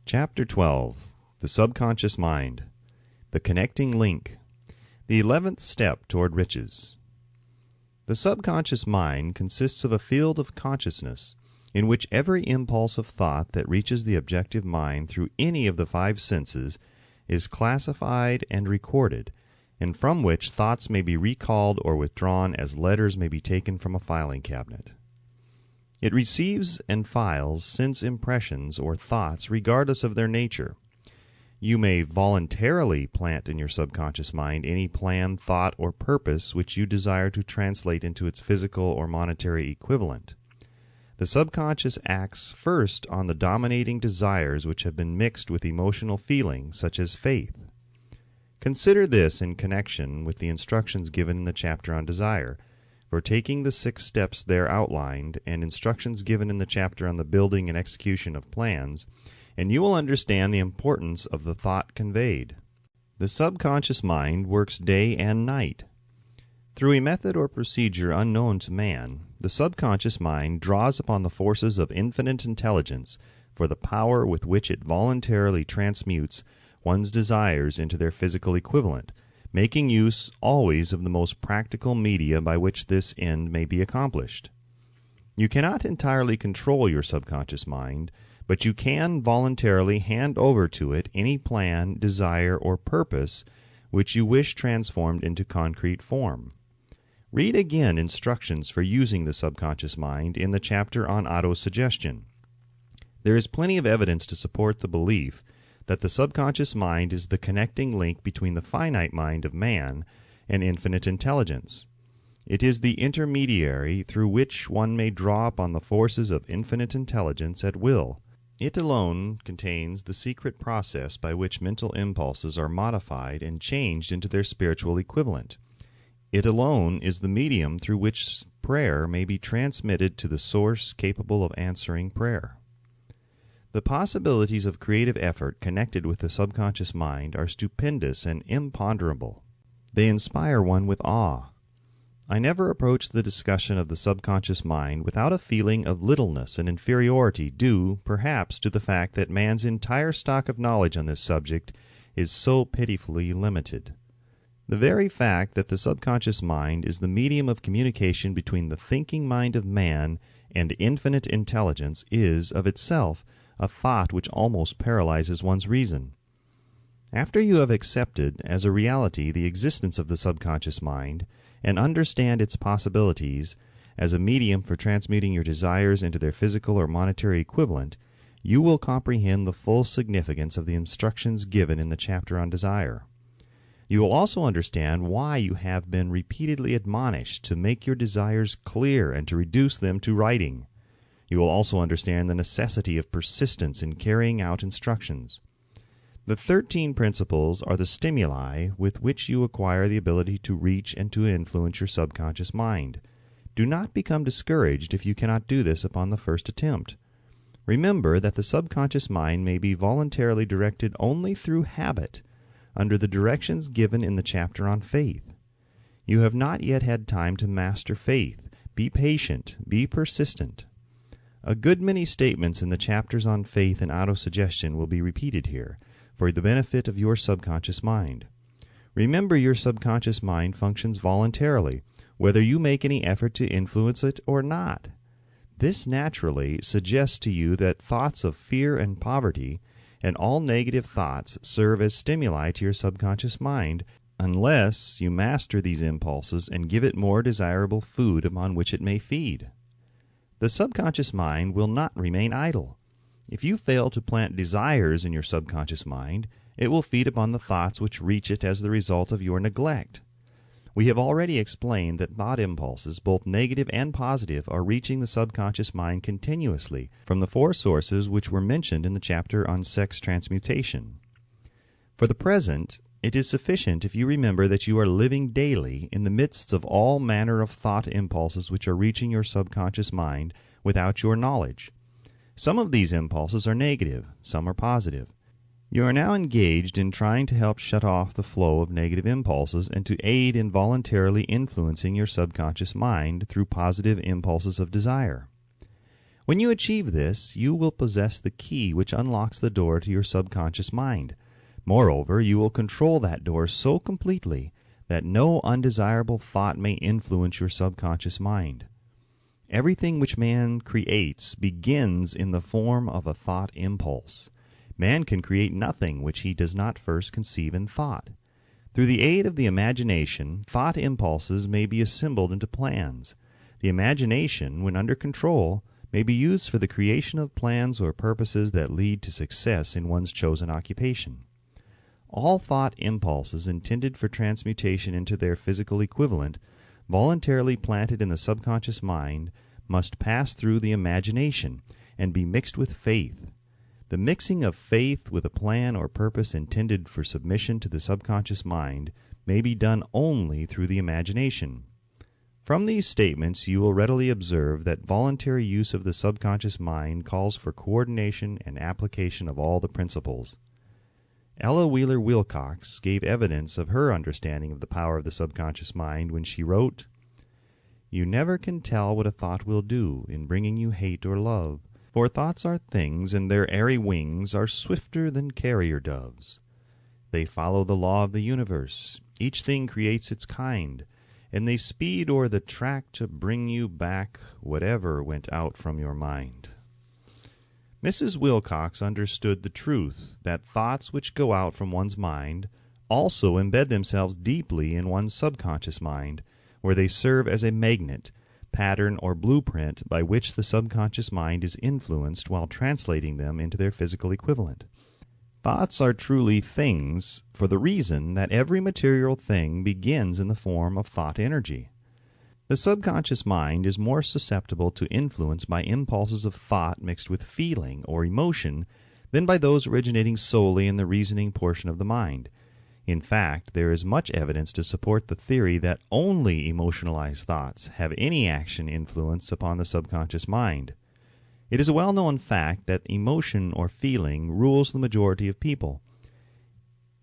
Chapter 12. The Subconscious Mind. The Connecting Link. The 11th Step Toward Riches. The subconscious mind consists of a field of consciousness in which every impulse of thought that reaches the objective mind through any of the five senses is classified and recorded, and from which thoughts may be recalled or withdrawn as letters may be taken from a filing cabinet. It receives and files sense impressions or thoughts regardless of their nature. You may voluntarily plant in your subconscious mind any plan, thought, or purpose which you desire to translate into its physical or monetary equivalent. The subconscious acts first on the dominating desires which have been mixed with emotional feelings, such as faith. Consider this in connection with the instructions given in the chapter on desire, for taking the 6 steps there outlined and instructions given in the chapter on the building and execution of plans, and you will understand the importance of the thought conveyed. The subconscious mind works day and night. Through a method or procedure unknown to man, the subconscious mind draws upon the forces of infinite intelligence for the power with which it voluntarily transmutes one's desires into their physical equivalent, making use always of the most practical media by which this end may be accomplished. You cannot entirely control your subconscious mind, but you can voluntarily hand over to it any plan, desire, or purpose which you wish transformed into concrete form. Read again instructions for using the subconscious mind in the chapter on autosuggestion. There is plenty of evidence to support the belief that the subconscious mind is the connecting link between the finite mind of man and infinite intelligence. It is the intermediary through which one may draw upon the forces of infinite intelligence at will. It alone contains the secret process by which mental impulses are modified and changed into their spiritual equivalent. It alone is the medium through which prayer may be transmitted to the source capable of answering prayer. The possibilities of creative effort connected with the subconscious mind are stupendous and imponderable. They inspire one with awe. I never approach the discussion of the subconscious mind without a feeling of littleness and inferiority due, perhaps, to the fact that man's entire stock of knowledge on this subject is so pitifully limited. The very fact that the subconscious mind is the medium of communication between the thinking mind of man and infinite intelligence is, of itself, a thought which almost paralyzes one's reason. After you have accepted as a reality the existence of the subconscious mind and understand its possibilities as a medium for transmuting your desires into their physical or monetary equivalent, you will comprehend the full significance of the instructions given in the chapter on desire. You will also understand why you have been repeatedly admonished to make your desires clear and to reduce them to writing. You will also understand the necessity of persistence in carrying out instructions. The 13 principles are the stimuli with which you acquire the ability to reach and to influence your subconscious mind. Do not become discouraged if you cannot do this upon the first attempt. Remember that the subconscious mind may be voluntarily directed only through habit, under the directions given in the chapter on faith. You have not yet had time to master faith. Be patient. Be persistent. A good many statements in the chapters on faith and autosuggestion will be repeated here, for the benefit of your subconscious mind. Remember, your subconscious mind functions voluntarily, whether you make any effort to influence it or not. This naturally suggests to you that thoughts of fear and poverty and all negative thoughts serve as stimuli to your subconscious mind, unless you master these impulses and give it more desirable food upon which it may feed. The subconscious mind will not remain idle. If you fail to plant desires in your subconscious mind, it will feed upon the thoughts which reach it as the result of your neglect. We have already explained that thought impulses, both negative and positive, are reaching the subconscious mind continuously from the 4 sources which were mentioned in the chapter on sex transmutation. For the present, it is sufficient if you remember that you are living daily in the midst of all manner of thought impulses which are reaching your subconscious mind without your knowledge. Some of these impulses are negative, some are positive. You are now engaged in trying to help shut off the flow of negative impulses and to aid in voluntarily influencing your subconscious mind through positive impulses of desire. When you achieve this, you will possess the key which unlocks the door to your subconscious mind. Moreover, you will control that door so completely that no undesirable thought may influence your subconscious mind. Everything which man creates begins in the form of a thought impulse. Man can create nothing which he does not first conceive in thought. Through the aid of the imagination, thought impulses may be assembled into plans. The imagination, when under control, may be used for the creation of plans or purposes that lead to success in one's chosen occupation. All thought impulses intended for transmutation into their physical equivalent, voluntarily planted in the subconscious mind, must pass through the imagination and be mixed with faith. The mixing of faith with a plan or purpose intended for submission to the subconscious mind may be done only through the imagination. From these statements you will readily observe that voluntary use of the subconscious mind calls for coordination and application of all the principles. Ella Wheeler Wilcox gave evidence of her understanding of the power of the subconscious mind when she wrote, "You never can tell what a thought will do in bringing you hate or love, for thoughts are things, and their airy wings are swifter than carrier doves. They follow the law of the universe, each thing creates its kind, and they speed o'er the track to bring you back whatever went out from your mind." Mrs. Wilcox understood the truth that thoughts which go out from one's mind also embed themselves deeply in one's subconscious mind, where they serve as a magnet, pattern, or blueprint by which the subconscious mind is influenced while translating them into their physical equivalent. Thoughts are truly things for the reason that every material thing begins in the form of thought energy. The subconscious mind is more susceptible to influence by impulses of thought mixed with feeling or emotion than by those originating solely in the reasoning portion of the mind. In fact, there is much evidence to support the theory that only emotionalized thoughts have any action influence upon the subconscious mind. It is a well-known fact that emotion or feeling rules the majority of people.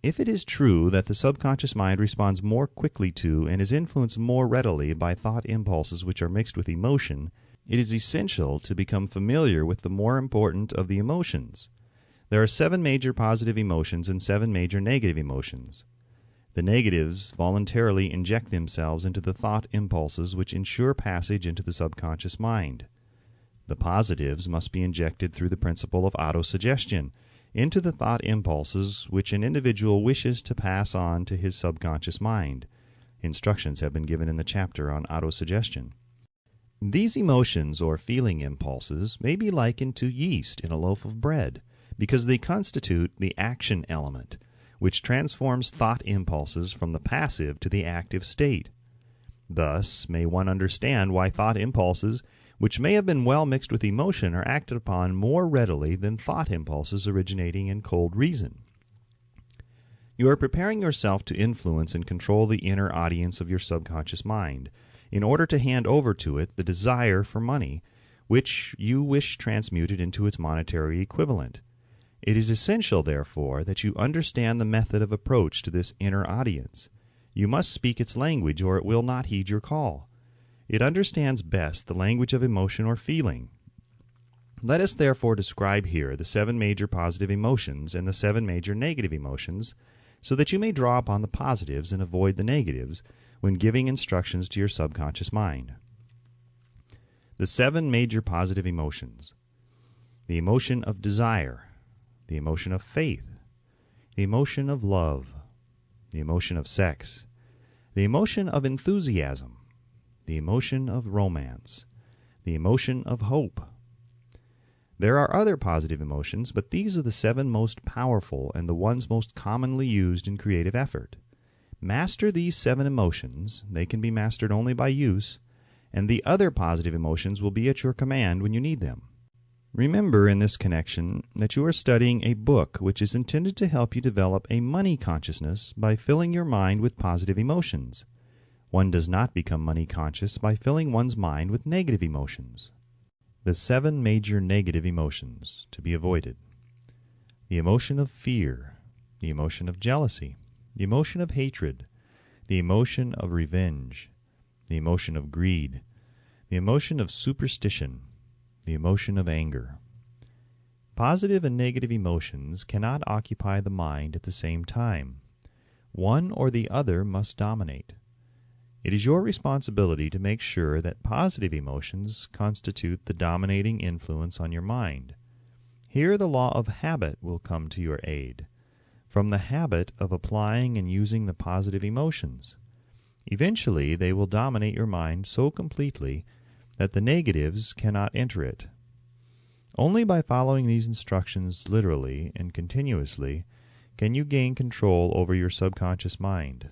If it is true that the subconscious mind responds more quickly to and is influenced more readily by thought impulses which are mixed with emotion, it is essential to become familiar with the more important of the emotions. There are 7 major positive emotions and 7 major negative emotions. The negatives voluntarily inject themselves into the thought impulses which ensure passage into the subconscious mind. The positives must be injected through the principle of autosuggestion into the thought impulses which an individual wishes to pass on to his subconscious mind. Instructions have been given in the chapter on autosuggestion. These emotions or feeling impulses may be likened to yeast in a loaf of bread, because they constitute the action element, which transforms thought impulses from the passive to the active state. Thus may one understand why thought impulses, which may have been well mixed with emotion, are acted upon more readily than thought impulses originating in cold reason. You are preparing yourself to influence and control the inner audience of your subconscious mind, in order to hand over to it the desire for money, which you wish transmuted into its monetary equivalent. It is essential, therefore, that you understand the method of approach to this inner audience. You must speak its language, or it will not heed your call. It understands best the language of emotion or feeling. Let us therefore describe here the 7 major positive emotions and the 7 major negative emotions, so that you may draw upon the positives and avoid the negatives when giving instructions to your subconscious mind. The 7 major positive emotions: the emotion of desire, the emotion of faith, the emotion of love, the emotion of sex, the emotion of enthusiasm, the emotion of romance, the emotion of hope. There are other positive emotions, but these are the 7 most powerful and the ones most commonly used in creative effort. Master these 7 emotions, they can be mastered only by use, and the other positive emotions will be at your command when you need them. Remember in this connection that you are studying a book which is intended to help you develop a money consciousness by filling your mind with positive emotions. One does not become money conscious by filling one's mind with negative emotions. The 7 major negative emotions to be avoided: the emotion of fear, the emotion of jealousy, the emotion of hatred, the emotion of revenge, the emotion of greed, the emotion of superstition, the emotion of anger. Positive and negative emotions cannot occupy the mind at the same time. One or the other must dominate. It is your responsibility to make sure that positive emotions constitute the dominating influence on your mind. Here the law of habit will come to your aid, from the habit of applying and using the positive emotions. Eventually they will dominate your mind so completely that the negatives cannot enter it. Only by following these instructions literally and continuously can you gain control over your subconscious mind.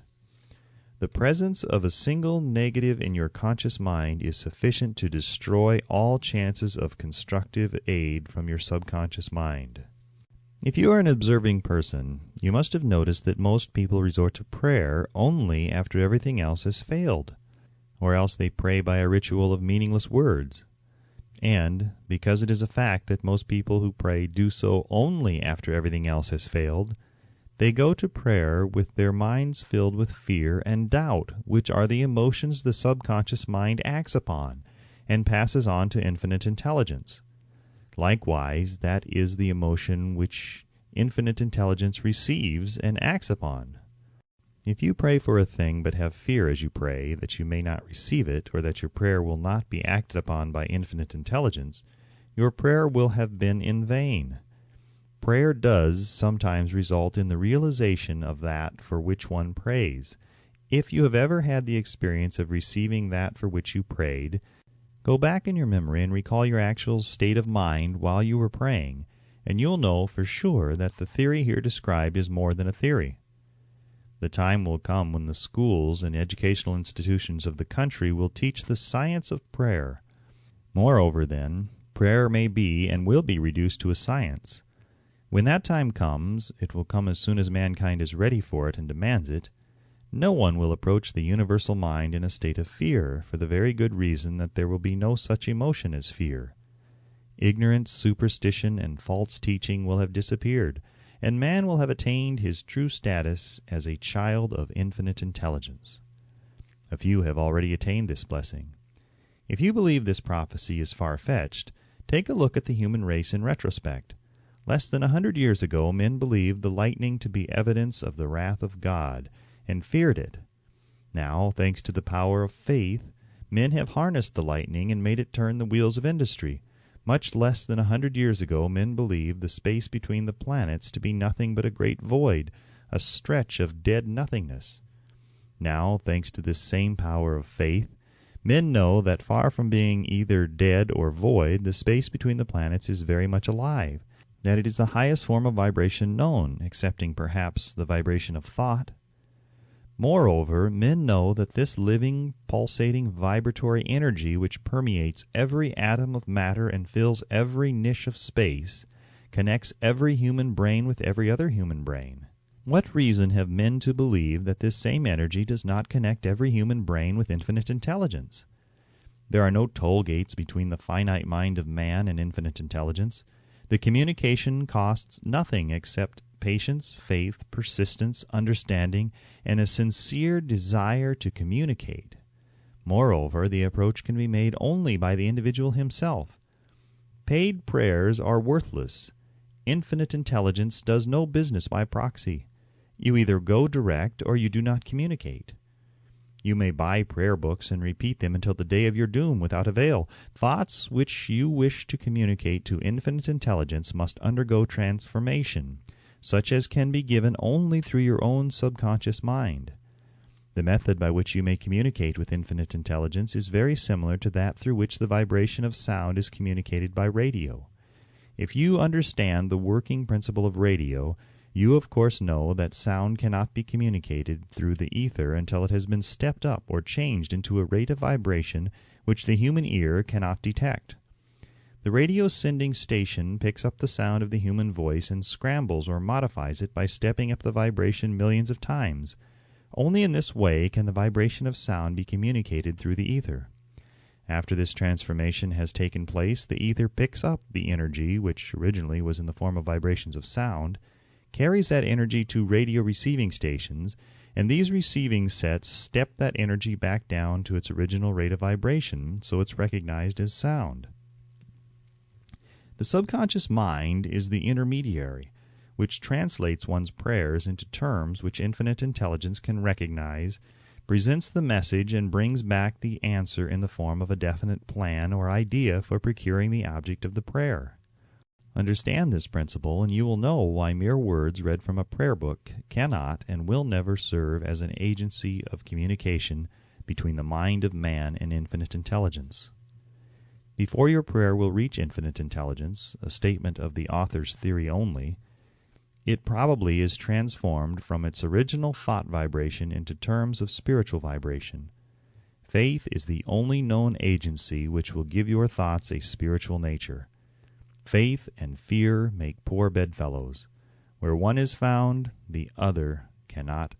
The presence of a single negative in your conscious mind is sufficient to destroy all chances of constructive aid from your subconscious mind. If you are an observing person, you must have noticed that most people resort to prayer only after everything else has failed, or else they pray by a ritual of meaningless words. And, because it is a fact that most people who pray do so only after everything else has failed, they go to prayer with their minds filled with fear and doubt, which are the emotions the subconscious mind acts upon and passes on to infinite intelligence. Likewise, that is the emotion which infinite intelligence receives and acts upon. If you pray for a thing but have fear as you pray that you may not receive it, or that your prayer will not be acted upon by infinite intelligence, your prayer will have been in vain. Prayer does sometimes result in the realization of that for which one prays. If you have ever had the experience of receiving that for which you prayed, go back in your memory and recall your actual state of mind while you were praying, and you'll know for sure that the theory here described is more than a theory. The time will come when the schools and educational institutions of the country will teach the science of prayer. Moreover, then, prayer may be and will be reduced to a science. When that time comes, it will come as soon as mankind is ready for it and demands it. No one will approach the universal mind in a state of fear, for the very good reason that there will be no such emotion as fear. Ignorance, superstition, and false teaching will have disappeared, and man will have attained his true status as a child of infinite intelligence. A few have already attained this blessing. If you believe this prophecy is far-fetched, take a look at the human race in retrospect. Less than 100 years ago, men believed the lightning to be evidence of the wrath of God, and feared it. Now, thanks to the power of faith, men have harnessed the lightning and made it turn the wheels of industry. Much less than 100 years ago, men believed the space between the planets to be nothing but a great void, a stretch of dead nothingness. Now, thanks to this same power of faith, men know that far from being either dead or void, the space between the planets is very much alive, that it is the highest form of vibration known, excepting perhaps the vibration of thought. Moreover, men know that this living, pulsating, vibratory energy which permeates every atom of matter and fills every niche of space, connects every human brain with every other human brain. What reason have men to believe that this same energy does not connect every human brain with infinite intelligence? There are no toll gates between the finite mind of man and infinite intelligence. The communication costs nothing except patience, faith, persistence, understanding, and a sincere desire to communicate. Moreover, the approach can be made only by the individual himself. Paid prayers are worthless. Infinite intelligence does no business by proxy. You either go direct or you do not communicate. You may buy prayer books and repeat them until the day of your doom without avail. Thoughts which you wish to communicate to infinite intelligence must undergo transformation, such as can be given only through your own subconscious mind. The method by which you may communicate with infinite intelligence is very similar to that through which the vibration of sound is communicated by radio. If you understand the working principle of radio, you of course know that sound cannot be communicated through the ether until it has been stepped up or changed into a rate of vibration which the human ear cannot detect. The radio sending station picks up the sound of the human voice and scrambles or modifies it by stepping up the vibration millions of times. Only in this way can the vibration of sound be communicated through the ether. After this transformation has taken place, the ether picks up the energy, which originally was in the form of vibrations of sound, carries that energy to radio receiving stations, and these receiving sets step that energy back down to its original rate of vibration, so it's recognized as sound. The subconscious mind is the intermediary, which translates one's prayers into terms which infinite intelligence can recognize, presents the message, and brings back the answer in the form of a definite plan or idea for procuring the object of the prayer. Understand this principle, and you will know why mere words read from a prayer book cannot and will never serve as an agency of communication between the mind of man and infinite intelligence. Before your prayer will reach infinite intelligence, a statement of the author's theory only, it probably is transformed from its original thought vibration into terms of spiritual vibration. Faith is the only known agency which will give your thoughts a spiritual nature. Faith and fear make poor bedfellows. Where one is found, the other cannot